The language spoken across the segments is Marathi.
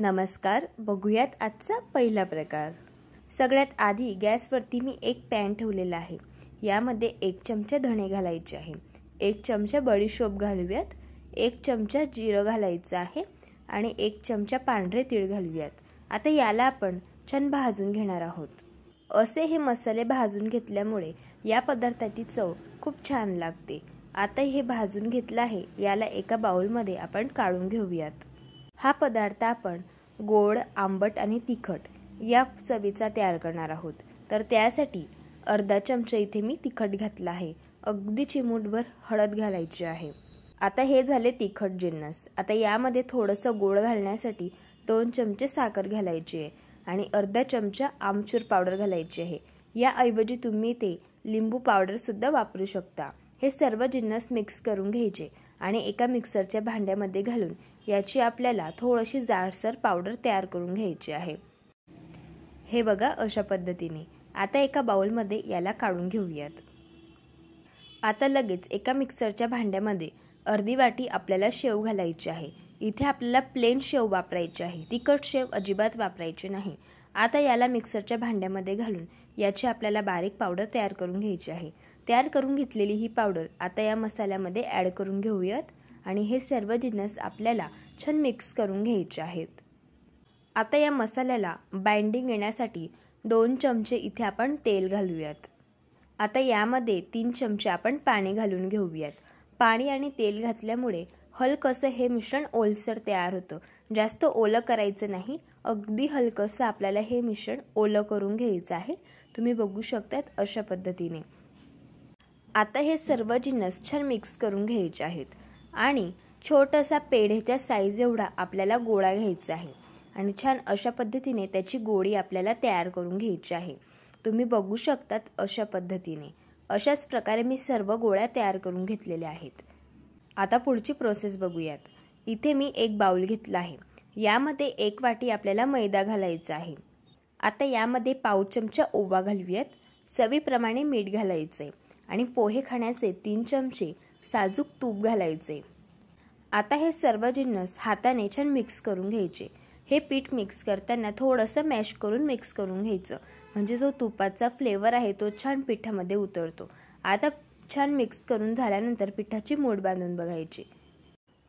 नमस्कार, बघूयात आजचा पहिला प्रकार। सगळ्यात आधी गॅसवरती मी एक पॅन ठेवलेला आहे। यामध्ये 1 चमचा धणे घालायचे आहे, 1 चमचा बडीशोप घालूयात, 1 चमचा जिरं घालायचं आहे आणि 1 चमचा पांढरे तीळ घालूयात। आता याला आपण छान भाजून घेणार आहोत। असे हे मसाले भाजून घेतल्यामुळे या पदार्थाची चव खूप छान लागते। आता हे भाजून घेतलं आहे, याला एका बाउलमध्ये आपण काढून घेऊयात। हा पदार्थ आपण गोड, आंबट आणि तिखट या चवीचा तयार करणार आहोत। तर त्यासाठी अर्धा चमचा इथे मी तिखट घातला आहे, अगदी चिमूटभर हळद घालायची आहे। आता हे झाले तिखट जिन्नस। आता यामध्ये थोडंसं गोड घालण्यासाठी 2 चमचे साखर घालायची आहे आणि अर्धा चमचा आमचूर पावडर घालायची आहे। याऐवजी तुम्ही ते लिंबू पावडर सुद्धा वापरू शकता। हे सर्व जिन्नस मिक्स करून घ्यायचे आणि एका मिक्सरच्या भांड्यामध्ये घालून याची आपल्याला थोडीशी जाडसर पावडर तयार करून घ्यायची आहे। हे बघा अशा पद्धतीने। आता एका बाउलमध्ये याला काढून घेऊयात। आता लगेच एका मिक्सरच्या भांड्यामध्ये अर्धी वाटी आपल्याला शेव घालायची आहे। इथे आपल्याला प्लेन शेव वापरायची आहे, तिखट शेव अजिबात वापरायची नाही। आता याला मिक्सरच्या भांड्यामध्ये घालून याची आपल्याला बारीक पावडर तयार करून घ्यायची आहे। तयार करून घेतलेली ही पावडर आता या मसाल्यामध्ये ॲड करून घेऊयात आणि हे सर्व जिन्नस आपल्याला छान मिक्स करून घ्यायचे आहेत। आता या मसाल्याला बाइंडिंग येण्यासाठी 2 चमचे इथे आपण तेल घालूयात। आता यामध्ये 3 चमचे आपण पाणी घालून घेऊयात। पाणी आणि तेल घातल्यामुळे हलकसं हे मिश्रण ओलसर तयार होतं। जास्त ओलं करायचं नाही, अगदी हलकसं आपल्याला हे मिश्रण ओलं करून घ्यायचं आहे। तुम्ही बघू शकतात अशा पद्धतीने। आता हे सर्व जिन्नस छान मिक्स करून घ्यायचे आहेत आणि छोटासा पेढ्याच्या साईज एवढा आपल्याला गोळा घ्यायचा आहे आणि छान अशा पद्धतीने त्याची गोळी आपल्याला तयार करून घ्यायची आहे। तुम्ही बघू शकतात अशा पद्धतीने। अशाच प्रकारे मी सर्व गोळ्या तयार करून घेतलेल्या आहेत। आता पुढची प्रोसेस बघूयात। इथे मी एक बाउल घेतला आहे, यामध्ये 1 वाटी आपल्याला मैदा घालायचा आहे। आता यामध्ये पाव चमचा ओवा घालूयात, चवीप्रमाणे मीठ घालायचे आणि पोहे खाण्याचे 3 चमचे साजूक तूप घालायचे। आता हे सर्व जिन्नस हाताने छान मिक्स करून घ्यायचे। हे पीठ मिक्स करताना थोडंसं मॅश करून मिक्स करून घ्यायचं, म्हणजे जो तुपाचा फ्लेवर आहे तो छान पिठामध्ये उतरतो। आता छान मिक्स करून झाल्यानंतर पिठाची मूठ बांधून बघायची।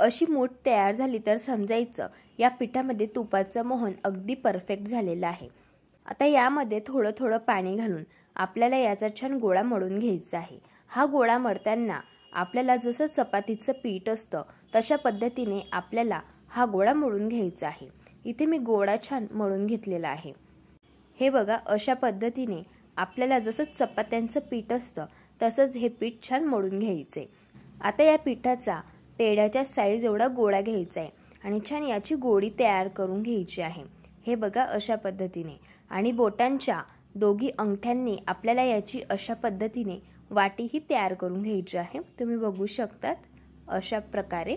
अशी मूठ तयार झाली तर समजायचं या पिठामध्ये तुपाचं मोहन अगदी परफेक्ट झालेलं आहे। आता यामध्ये थोडं थोडं पाणी घालून आपल्याला याचा छान गोळा मळून घ्यायचा आहे। हा गोळा मळताना आपल्याला जसं चपातीचं पीठ असतं तशा पद्धतीने आपल्याला हा गोळा मळून घ्यायचा आहे। इथे मी गोळा छान मळून घेतलेला आहे। हे बघा अशा पद्धतीने आपल्याला जसं चपात्यांचं पीठ असतं तसंच हे पीठ छान मळून घ्यायचे। आता या पिठाचा पेढ्याच्या साईज एवढा गोळा घ्यायचा आहे आणि छान याची गोळी तयार करून घ्यायची आहे। हे बघा अशा पद्धतीने आणि बोटांच्या दोघी अंगठ्यांनी आपल्याला याची अशा पद्धतीने वाटीही तयार करून घ्यायची आहे। तुम्ही बघू शकतात अशा प्रकारे।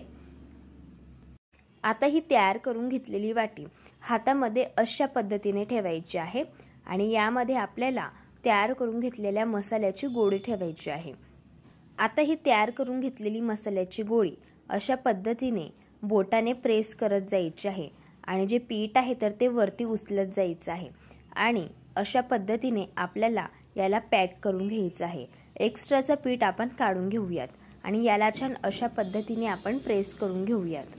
आता ही तयार करून घेतलेली वाटी हातामध्ये अशा पद्धतीने ठेवायची आहे आणि यामध्ये आपल्याला तयार करून घेतलेल्या मसाल्याची गोळी ठेवायची आहे। आता ही तयार करून घेतलेली मसाल्याची गोळी अशा पद्धतीने बोटाने प्रेस करत जायची आहे आणि जे पीठ आहे तर ते वरती उचलत जायचं आहे आणि अशा पद्धतीने आपल्याला याला पॅक करून घ्यायचं आहे। एक्स्ट्राचं पीठ आपण काढून घेऊयात आणि याला छान अशा पद्धतीने आपण प्रेस करून घेऊयात।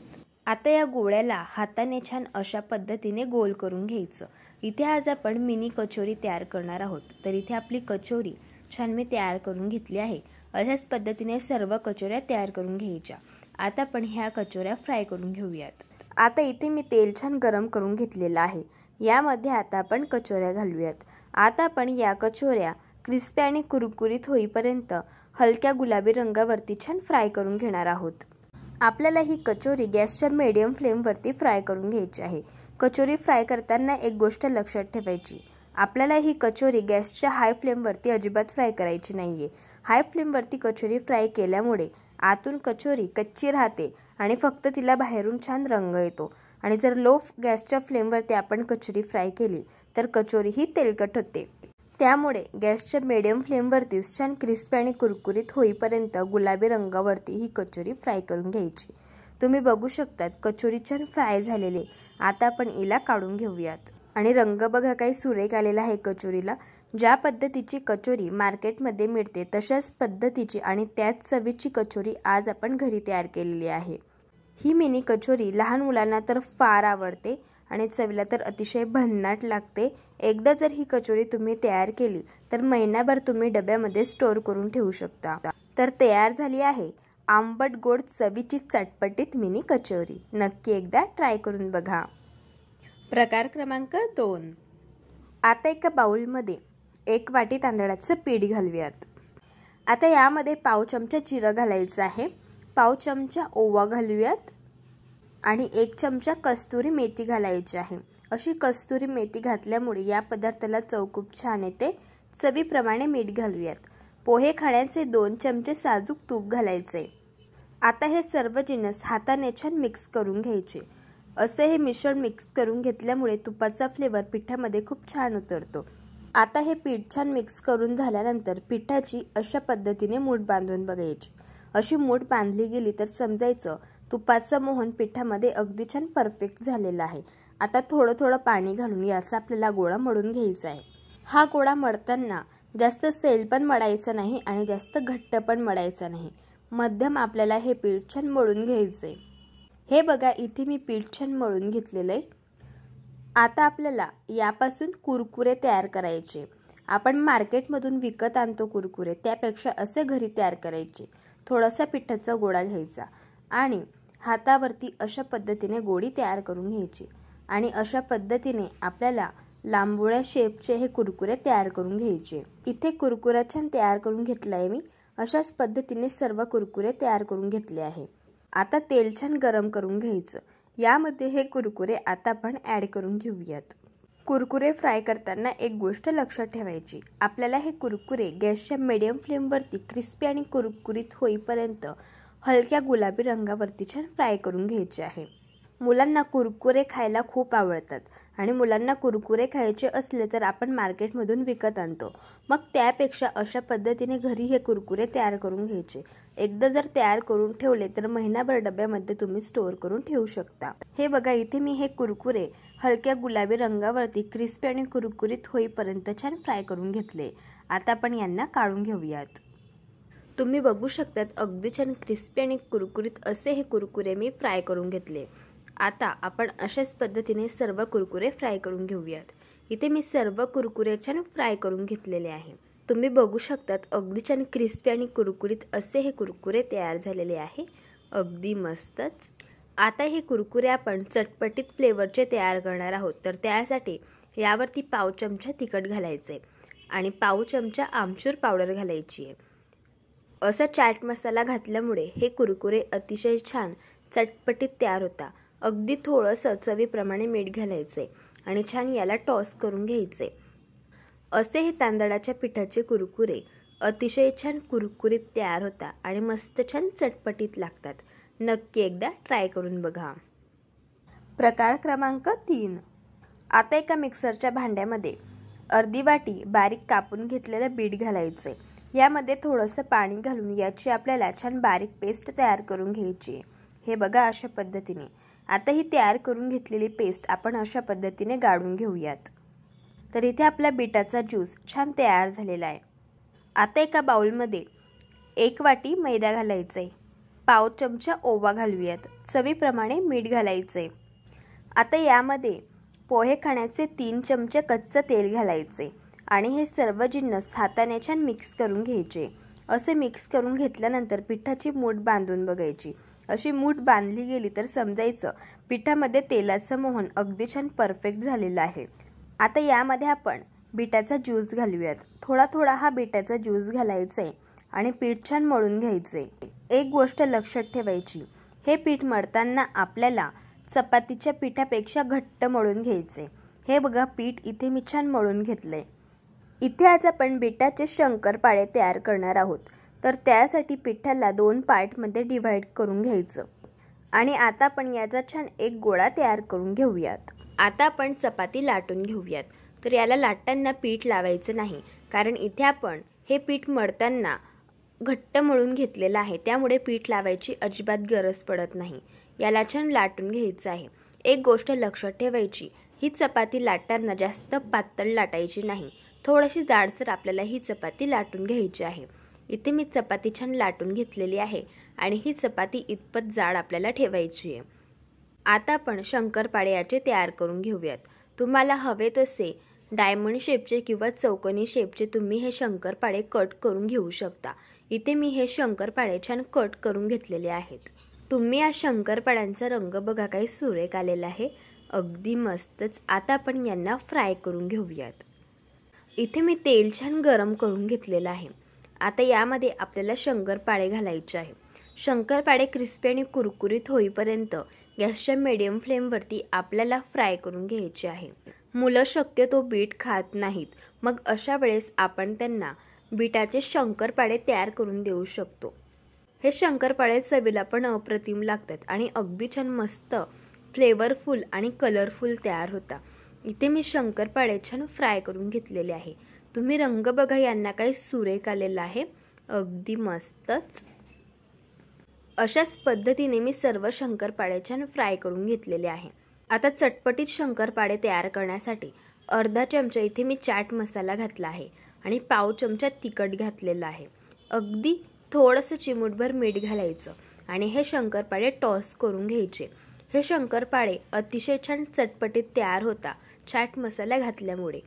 आता या गोळ्याला हाताने छान अशा पद्धतीने गोल करून घ्यायचं। इथे आज आपण मिनी कचोरी तयार करणार आहोत, तर इथे आपली कचोरी छान मी तयार करून घेतली आहे। अशाच पद्धतीने सर्व कचोऱ्या तयार करून घ्यायच्या। आता आपण ह्या कचोऱ्या फ्राय करून घेऊयात। आता इथे मी तेल छान गरम करून घेतलेलं आहे, यामध्ये आता आपण कचोऱ्या घालूयात। आता आपण या कचोऱ्या क्रिस्पी आणि कुरकुरीत होईपर्यंत हलक्या गुलाबी रंगावरती छान फ्राय करून घेणार आहोत। आपल्याला ही कचोरी गॅसच्या मीडियम फ्लेमवरती फ्राय करून घ्यायची आहे। कचोरी फ्राय करताना एक गोष्ट लक्षात ठेवायची, आपल्याला ही कचोरी गॅसच्या हाय फ्लेमवरती अजिबात फ्राय करायची नाहीये। हाय फ्लेमवरती कचोरी फ्राय केल्यामुळे आतून कचोरी कच्ची राहते आणि फक्त तिला बाहेरून छान रंग येतो आणि जर लो गॅसच्या फ्लेमवरती आपण कचोरी फ्राय केली तर कचोरी ही तेलकट होते। त्यामुळे गॅसच्या मीडियम फ्लेमवरतीच छान क्रिस्पी आणि कुरकुरीत होईपर्यंत गुलाबी रंगावरती ही कचोरी फ्राय करून घ्यायची। तुम्ही बघू शकतात कचोरी छान फ्राय झालेले आता आपण हिला काढून घेऊयात आणि रंग बघा काही सुरेख आलेला आहे कचोरीला। ज्या पद्धतीची कचोरी मार्केटमध्ये मिळते तशाच पद्धतीची आणि त्याच चवीची कचोरी आज आपण घरी तयार केलेली आहे। ही मिनी कचोरी लहान मुलांना तर फार आवडते आणि चवीला तर अतिशय भन्नाट लागते। एकदा जर ही कचोरी तुम्ही तयार केली तर महिनाभर तुम्ही डब्यामध्ये स्टोर करून ठेवू शकता। तर तयार झाली आहे आंबट गोड चवीची चटपटीत मिनी कचोरी। नक्की एकदा ट्राय करून बघा। प्रकार क्रमांक 2। आता एका बाउलमध्ये 1 वाटी तांदळाचं पीठ घालूयात। आता यामध्ये पाव चमचा जिरं घालायचं आहे, पाव चमचा ओवा घालूयात आणि 1 चमचा कस्तुरी मेथी घालायची आहे। अशी कस्तुरी मेथी घातल्यामुळे या पदार्थाला चव खूप छान येते। चवीप्रमाणे मीठ घालूयात। पोहे खाण्याचे 2 चमचे साजूक तूप घालायचे। आता हे सर्व जिन्नस हाताने छान मिक्स करून घ्यायचे। असे हे मिश्रण मिक्स करून घेतल्यामुळे तुपाचा फ्लेवर पिठामध्ये खूप छान उतरतो। आता हे पीठ छान मिक्स करून झाल्यानंतर पिठाची अशा पद्धतीने मूठ बांधून बघायची। अशी मूठ बांधली गेली तर समजायचं तुपाचं मोहन पिठामध्ये अगदी छान परफेक्ट झालेला आहे। आता थोडं थोडं पाणी घालून याचा आपल्याला गोळा मळून घ्यायचा आहे। हा गोळा मळताना जास्त सैल पण मळायचा नाही आणि जास्त घट्ट पण मळायचा नाही, मध्यम आपल्याला हे पीठ छान मळून घ्यायचे। हे बघा इथे मी पीठ छान मळून घेतलेलं आहे। आता आपल्याला यापासून कुरकुरे तयार करायचे। आपण मार्केटमधून विकत आणतो कुरकुरे, त्यापेक्षा असे घरी तयार करायचे। थोडासा पिठाचा गोळा घ्यायचा आणि हातावरती अशा पद्धतीने गोळी तयार करून घ्यायची आणि अशा पद्धतीने आपल्याला लांबोळ्या शेपचे हे कुरकुरे तयार करून घ्यायचे। इथे कुरकुरा छान तयार करून घेतलाय मी। अशाच पद्धतीने सर्व कुरकुरे तयार करून घेतले आहे। आता तेल छान गरम करून घ्यायचं। यामध्ये हे कुरकुरे आता आपण ॲड करून घेऊयात। कुरकुरे फ्राय करताना एक गोष्ट लक्षात ठेवायची, आपल्याला हे कुरकुरे गॅसच्या मीडियम फ्लेमवरती क्रिस्पी आणि कुरकुरीत होईपर्यंत हलक्या गुलाबी रंगावरती छान फ्राय करून घ्यायचे आहे। मुलांना कुरकुरे खायला खूप आवडतात आणि मुलांना कुरकुरे खायचे असले तर आपण मार्केटमधून विकत आणतो, मग त्यापेक्षा अशा पद्धतीने घरी हे कुरकुरे तयार करून घ्यायचे। एकदा जर तयार करून ठेवले तर महिनाभर डब्यामध्ये तुम्ही स्टोर करून ठेवू शकता। हे बघा इथे मी हे कुरकुरे हलक्या गुलाबी रंगावरती क्रिस्पी आणि कुरकुरीत होईपर्यंत छान फ्राय करून घेतले। आता आपण यांना काढून घेऊयात। तुम्ही बघू शकतात अगदी छान क्रिस्पी आणि कुरकुरीत असे हे कुरकुरे मी फ्राय करून घेतले। आता आपण अशाच पद्धतीने सर्व कुरकुरे फ्राय करून घेऊयात। इथे मी सर्व कुरकुरे छान फ्राय करून घेतलेले आहे। तुम्ही बघू शकतात अगदी छान क्रिस्पी आणि कुरकुरीत असे हे कुरकुरे तयार झालेले आहे, अगदी मस्तच। आता हे कुरकुरे आपण चटपटीत फ्लेवरचे तयार करणार आहोत, तर त्यासाठी यावरती पाव चमचा तिखट घालायचे आणि पाव चमचा आमचूर पावडर घालायची आहे। असा चाट मसाला घातल्यामुळे हे कुरकुरे अतिशय छान चटपटीत तयार होता। अगदी थोडंसं चवीप्रमाणे मीठ घालायचे आणि छान याला टॉस करून घ्यायचे। असे हे तांदळाच्या पिठाचे कुरकुरे अतिशय छान कुरकुरीत तयार होता आणि मस्त छान चटपटीत लागतात। नक्की एकदा ट्राय करून बघा। प्रकार क्रमांक 3। आता एका मिक्सरच्या भांड्यामध्ये अर्धी वाटी बारीक कापून घेतलेलं बीट घालायचे। यामध्ये थोडंसं पाणी घालून याची आपल्याला छान बारीक पेस्ट तयार करून घ्यायची। हे बघा अशा पद्धतीने। आता ही तयार करून घेतलेली पेस्ट आपण अशा पद्धतीने गाळून घेऊयात। तर इथे आपला बीटाचा ज्यूस छान तयार झालेला आहे। आता एका बाउलमध्ये 1 वाटी मैदा घालायचा आहे, पाव चमचा ओवा घालूयात, चवीप्रमाणे मीठ घालायचे। आता यामध्ये पोहे खाण्याचे 3 चमचे कच्चं तेल घालायचे आणि हे सर्व जिन्नस हाताने छान मिक्स करून घ्यायचे। असे मिक्स करून घेतल्यानंतर पिठाची मूठ बांधून बघायची। अशी मूठ बांधली गेली तर समजायचं पिठामध्ये तेलाचं मोहन अगदी छान परफेक्ट झालेलं आहे। आता यामध्ये आपण बीटाचा ज्यूस घालूयात। थोडा थोडा हा बीटाचा ज्यूस घालायचा आहे आणि पीठ छान मळून घ्यायचे। एक गोष्ट लक्षात ठेवायची, हे पीठ मळताना आपल्याला चपातीच्या पिठापेक्षा घट्ट मळून घ्यायचे। हे बघा पीठ इथे मी छान मळून घेतलंय। इथे आज आपण बीटाचे शंकरपाळे तयार करणार आहोत, तर त्यासाठी पिठाला 2 पार्टमध्ये डिवाइड करून घ्यायचं आणि आता आपण याचा छान एक गोळा तयार करून घेऊयात। आता आपण चपाती लाटून घेऊयात। तर याला लाटताना पीठ लावायचं नाही, कारण इथे आपण हे पीठ मळताना घट्ट मळून घेतलेलं आहे, त्यामुळे पीठ लावायची अजिबात गरज पडत नाही। याला छान लाटून घ्यायचं आहे। एक गोष्ट लक्षात ठेवायची, ही चपाती लाटताना जास्त पातळ लाटायची नाही, थोडीशी जाडसर आपल्याला ही चपाती लाटून घ्यायची आहे। इथे मी चपाती छान लाटून घेतलेली आहे आणि ही चपाती इतपत जाड आपल्याला ठेवायची आहे। आता आपण शंकरपाळे याचे तयार करून घेऊयात। तुम्हाला हवे तसे डायमंड शेपचे किंवा चौकोनी शेपचे तुम्ही हे शंकरपाळे कट करून घेऊ शकता। इथे मी हे शंकरपाळे छान कट करून घेतलेले आहेत। तुम्ही या शंकरपाळ्यांचा रंग बघा, काही सुरेख आलेला आहे, अगदी मस्तच। आता आपण यांना फ्राय करून घेऊयात। इथे मी तेल छान गरम करून घेतलेलं आहे। आता यामध्ये आपल्याला शंकरपाळे घालायचे आहे। शंकरपाळे क्रिस्पी आणि कुरकुरीत होईपर्यंत गॅसच्या मीडियम फ्लेमवरती आपल्याला फ्राय करून घ्यायचे आहे। मुलं शक्यतो बीट खात नाहीत, मग अशा वेळेस आपण त्यांना बीटाचे शंकरपाळे तयार करून देऊ शकतो। हे शंकरपाळे चवीला पण अप्रतिम लागतात आणि अगदी छान मस्त फ्लेवरफुल आणि कलरफुल तयार होता। इथे मी शंकरपाळे छान फ्राय करून घेतलेले आहे। तुम्ही रंग बघा, यांना काही सुरेख आलेला आहे, अगदी मस्तच। अशाच पद्धतीने मी सर्व शंकरपाळे छान फ्राय करून घेतलेले आहे। आता चटपटीत शंकरपाळे तयार करण्यासाठी अर्धा चमचा इथे मी चाट मसाला घातला आहे आणि पाव चमचा तिखट घातलेला आहे। अगदी थोडंसं चिमूटभर मीठ घालायचं आणि हे शंकरपाळे टॉस करून घ्यायचे। हे शंकरपाळे अतिशय छान चटपटीत तयार होता चाट मसाला घातल्यामुळे।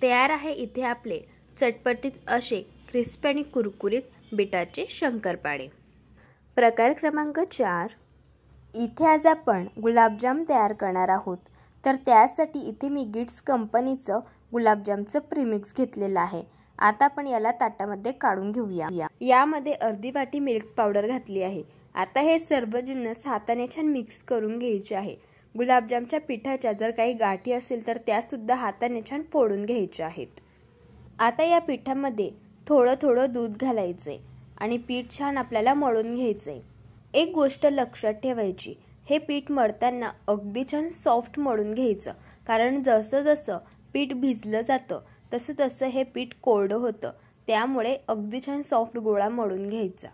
तयार आहे इथे आपले चटपटीत असे क्रिस्पी आणि कुरकुरीत बीटाचे शंकरपाळे। प्रकार क्रमांक 4, इथे आज आपण गुलाबजाम तयार करणार आहोत। तर त्यासाठी इथे मी गिट्स कंपनीचं गुलाबजामचं प्रीमिक्स घेतलेलं आहे। आता आपण याला ताटामध्ये काढून घेऊया। यामध्ये अर्धी वाटी मिल्क पावडर घातली आहे। आता हे सर्व जिन्नस हाताने छान मिक्स करून घ्यायचे आहे। गुलाबजामच्या पिठाच्या जर काही गाठी असेल तर त्या सुद्धा हाताने छान फोडून घ्यायच्या आहेत। आता या पिठामध्ये थोडं थोडं दूध घालायचे आणि पीठ छान आपल्याला मळून घ्यायचे। एक गोष्ट लक्षात ठेवायची, हे पीठ मळताना अगदी छान सॉफ्ट मळून घ्यायचं, कारण जसं जसं पीठ भिजलं जातं तसं तसं हे पीठ कोरडं होतं, त्यामुळे अगदी छान सॉफ्ट गोळा मळून घ्यायचा।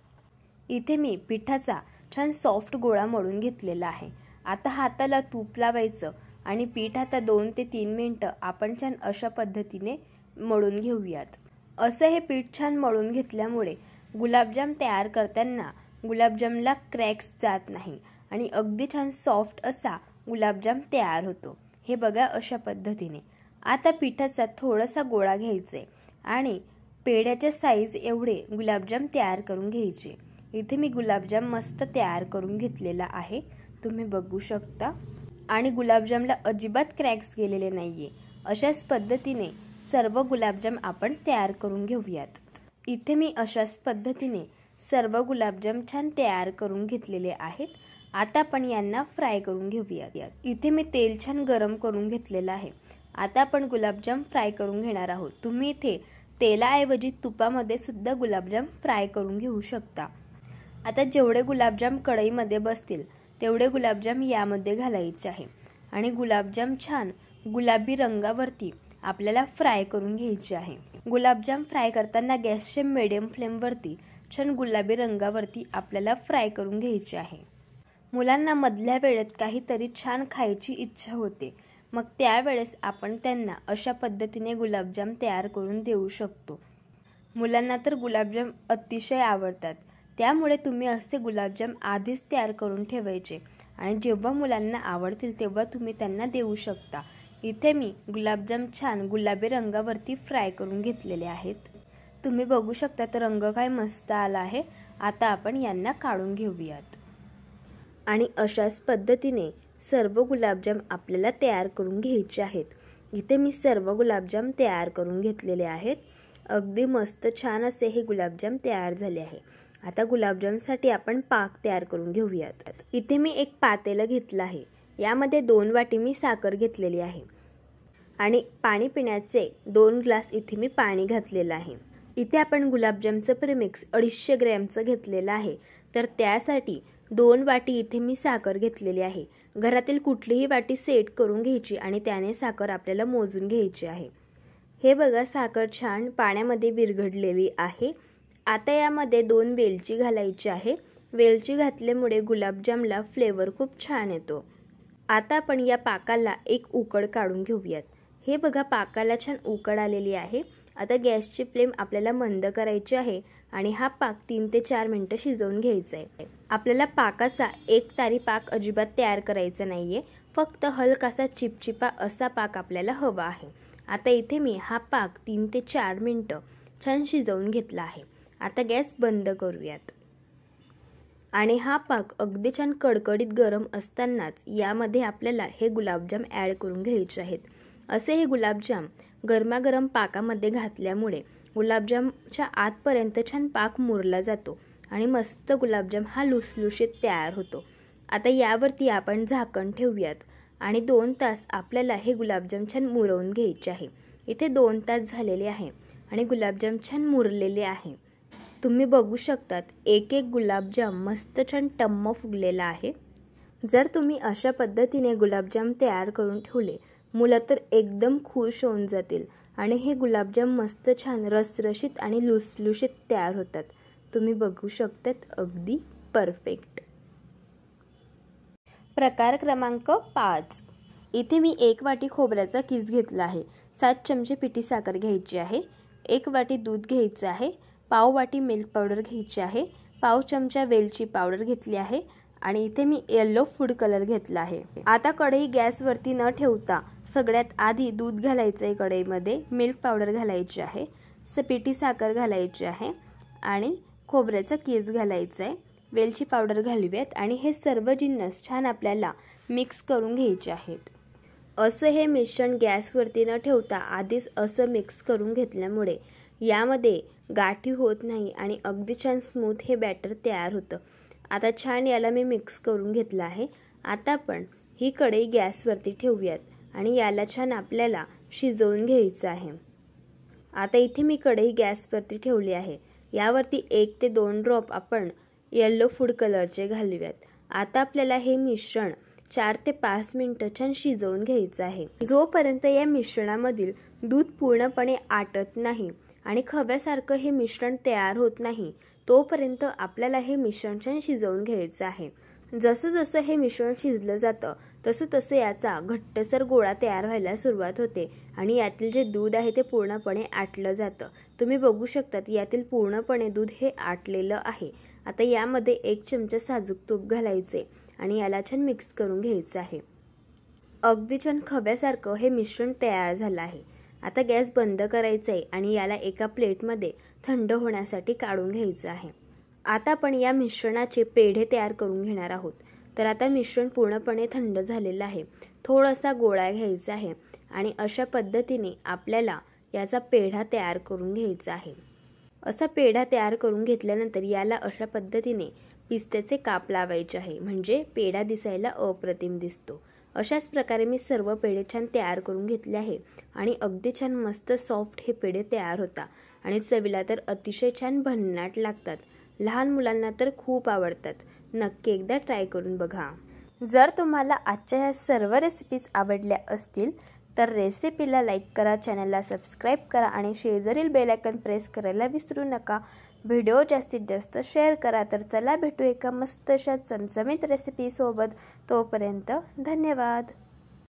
इथे मी पिठाचा छान सॉफ्ट गोळा मळून घेतलेला आहे। आता हाताला तूप लावायचं आणि पीठ आता 2 ते 3 मिनिटं आपण छान अशा पद्धतीने मळून घेऊयात। असं हे पीठ छान मळून घेतल्यामुळे गुलाबजाम तयार करताना गुलाबजामला क्रॅक्स जात नाही आणि अगदी छान सॉफ्ट असा गुलाबजाम तयार होतो। हे बघा अशा पद्धतीने। आता पिठाचा थोडासा गोळा घ्यायचे आणि पेढ्याच्या साईज एवढे गुलाबजाम तयार करून घ्यायचे। इथे मी गुलाबजाम मस्त तयार करून घेतलेला आहे, तुम्ही बघू शकता। आणि गुलाबजामला अजिबात क्रॅक्स गेलेले नाहीये। अशाच पद्धतीने सर्व गुलाबजाम आपण तयार करून घेऊयात। इथे मी अशाच पद्धतीने सर्व गुलाबजाम छान तयार करून घेतलेले आहेत। आता आपण यांना फ्राय करून घेऊयात। इथे मी तेल छान गरम करून घेतलेलं आहे। आता आपण गुलाबजाम फ्राय करून घेणार आहोत। तुम्ही इथे तेलाऐवजी तुपामध्ये सुद्धा गुलाबजाम फ्राय करून घेऊ शकता। आता जेवढे गुलाबजाम कढईमध्ये बसतील तेवढे गुलाबजाम यामध्ये घालायचे आहे आणि गुलाबजाम छान गुलाबी रंगावरती आपल्याला फ्राय करून घ्यायचे आहे। गुलाबजाम फ्राय करताना गॅसच्या मीडियम फ्लेमवरती छान गुलाबी रंगावरती आपल्याला फ्राय करून घ्यायचे आहे। मुलांना मधल्या वेळेत काहीतरी छान खायची इच्छा होते, मग त्यावेळेस आपण त्यांना अशा पद्धतीने गुलाबजाम तयार करून देऊ शकतो। मुलांना तर गुलाबजाम अतिशय आवडतात, त्यामुळे तुम्ही असे गुलाबजाम आधीच तयार करून ठेवायचे आणि जेव्हा मुलांना आवडतील तेव्हा तुम्ही त्यांना देऊ शकता। इथे मी गुलाबजाम छान गुलाबी रंगावरती फ्राय करून घेतलेले आहेत। तुम्ही बघू शकता तर रंग काय मस्त आला आहे। आता आपण यांना काढून घेऊयात आणि अशाच पद्धतीने सर्व गुलाबजाम आपल्याला तयार करून घ्यायचे आहेत। इथे मी सर्व गुलाबजाम तयार करून घेतलेले आहेत। अगदी मस्त छान असे हे गुलाबजाम तयार झाले आहे। आता गुलाबजामसाठी आपण पाक तयार करून घेऊयात। इथे मी एक पातेलं घेतलं आहे, यामध्ये 2 वाटी मी साखर घेतलेली आहे आणि पाणी पिण्याचे 2 ग्लास इथे मी पाणी घातलेलं आहे। इथे आपण गुलाबजामचं प्रीमिक्स 250 ग्रॅमचं घेतलेलं आहे, तर त्यासाठी 2 वाटी इथे मी साखर घेतलेली आहे। घरातील कुठलीही वाटी सेट करून घ्यायची आणि त्याने साखर आपल्याला मोजून घ्यायची आहे। हे बघा साखर छान पाण्यामध्ये विरघळलेली आहे। आता यामध्ये 2 वेलची घालायची आहे। वेलची घातल्यामुळे गुलाबजामला फ्लेवर खूप छान येतो। आता आपण या पाकाला एक उकड काढून घेऊयात। हे बघा पाकाला छान उकड आलेली आहे। आता गॅसची फ्लेम आपल्याला मंद करायची आहे आणि हा पाक 3 ते 4 मिनिटं शिजवून घ्यायचा आहे। आपल्याला पाकाचा एकतारी पाक अजिबात तयार करायचा नाहीये, फक्त हलकासा चिपचिपा असा पाक आपल्याला हवा आहे। आता इथे मी हा पाक 3 ते 4 मिनिटं छान शिजवून घेतला आहे। आता गॅस बंद करूयात आणि हा पाक अगदी छान कडकडीत गरम असतानाच यामध्ये आपल्याला हे गुलाबजाम ॲड करून घ्यायचे आहेत। असे हे गुलाबजाम गरमागरम पाकामध्ये घातल्यामुळे गुलाबजामच्या आतपर्यंत छान पाक मुरला जातो आणि मस्त गुलाबजाम हा लुसलुशीत तयार होतो। आता यावरती आपण झाकण ठेवूयात आणि 2 तास आपल्याला हे गुलाबजाम छान मुरवून घ्यायचे आहे। इथे 2 तास झालेले आहे आणि गुलाबजाम छान मुरलेले आहे। तुम्ही बघू शकतात एक एक गुलाबजाम मस्त छान टम्म फुगलेला आहे। जर तुम्ही अशा पद्धतीने गुलाबजाम तयार करून ठेवले, मुलं तर एकदम खुश होऊन जातील आणि हे गुलाबजाम मस्त छान रसरशीत आणि लुसलुशीत तयार होतात। तुम्ही बघू शकतात अगदी परफेक्ट। प्रकार क्रमांक 5। इथे मी 1 वाटी खोबऱ्याचा किस घेतला आहे, 7 चमचे पिठी साखर घ्यायची आहे, 1 वाटी दूध घ्यायचं आहे, पाव वाटी मिल्क पावडर घ्यायची आहे, पाव चमचा वेलची पावडर घेतली आहे आणि इथे मी येलो फूड कलर घेतला आहे। आता कढई गॅसवरती न ठेवता सगळ्यात आधी दूध घालायचं आहे, कढईमध्ये मिल्क पावडर घालायची आहे, पिठी साखर घालायची आहे आणि खोबऱ्याचा किस घालायचा आहे, वेलची पावडर घालूयात आणि हे सर्व जिन्नस छान आपल्याला मिक्स करून घ्यायचे आहेत। असं हे मिश्रण गॅसवरती न ठेवता आधीच असं मिक्स करून घेतल्यामुळे यामध्ये गाठी होत नाही आणि अगदी छान स्मूथ हे बॅटर तयार होतं। आता छान याला मी मिक्स करून घेतलं आहे। आता आपण ही कढई गॅसवरती ठेवूयात आणि याला छान आपल्याला शिजवून घ्यायचं आहे। आता इथे मी कढई गॅसवरती ठेवली आहे, यावरती 1 ते 2 ड्रॉप आपण येलो फूड कलरचे घालूयात। आता आपल्याला हे मिश्रण 4 ते 5 मिनिटं छान शिजवून घ्यायचं आहे। जोपर्यंत या मिश्रणामधील दूध पूर्णपणे आटत नाही आणि खव्यासारखं हे मिश्रण तयार होत नाही, तोपर्यंत आपल्याला हे मिश्रण छान शिजवून घ्यायचं आहे। जसं जसं हे मिश्रण शिजलं जातं तसं तसं याचा घट्टसर गोळा तयार व्हायला सुरुवात होते आणि यातील जे दूध आहे ते पूर्णपणे आटलं जातं। तुम्ही बघू शकतात यातील पूर्णपणे दूध हे आटलेलं आहे। आता यामध्ये 1 चमचा साजूक तूप घालायचे आणि याला छान मिक्स करून घ्यायचं आहे। अगदी छान खव्यासारखं हे मिश्रण तयार झालं आहे। आता गॅस बंद करायचा आहे आणि याला एका प्लेटमध्ये थंड होण्यासाठी काढून घ्यायचं आहे। आता आपण या मिश्रणाचे पेढे तयार करून घेणार आहोत। तर आता मिश्रण पूर्णपणे थंड झालेलं आहे। थोडासा गोळा घ्यायचा आहे आणि अशा पद्धतीने आपल्याला याचा पेढा तयार करून घ्यायचा आहे। असा पेढा तयार करून घेतल्यानंतर याला अशा पद्धतीने पिस्त्याचे काप लावायचे आहे, म्हणजे पेढा दिसायला अप्रतिम दिसतो। अशाच प्रकारे मी सर्व पेढे छान तयार करून घेतले आहे आणि अगदी छान मस्त सॉफ्ट हे पेढे तयार होतात आणि चवीला तर अतिशय छान भन्नाट लागतात। लहान मुलांना तर खूप आवडतात। नक्की एकदा ट्राय करून बघा। जर तुम्हाला आजच्या ह्या सर्व रेसिपीज आवडल्या असतील तर रेसिपीला लाईक करा, चॅनलला सबस्क्राईब करा आणि शेजारील बेल आयकॉन प्रेस करायला विसरू नका। व्हिडिओ जास्तीत जास्त शेअर करा। तर चला भेटू एका मस्त अशा चमचमीत रेसिपीसोबत। तोपर्यंत धन्यवाद।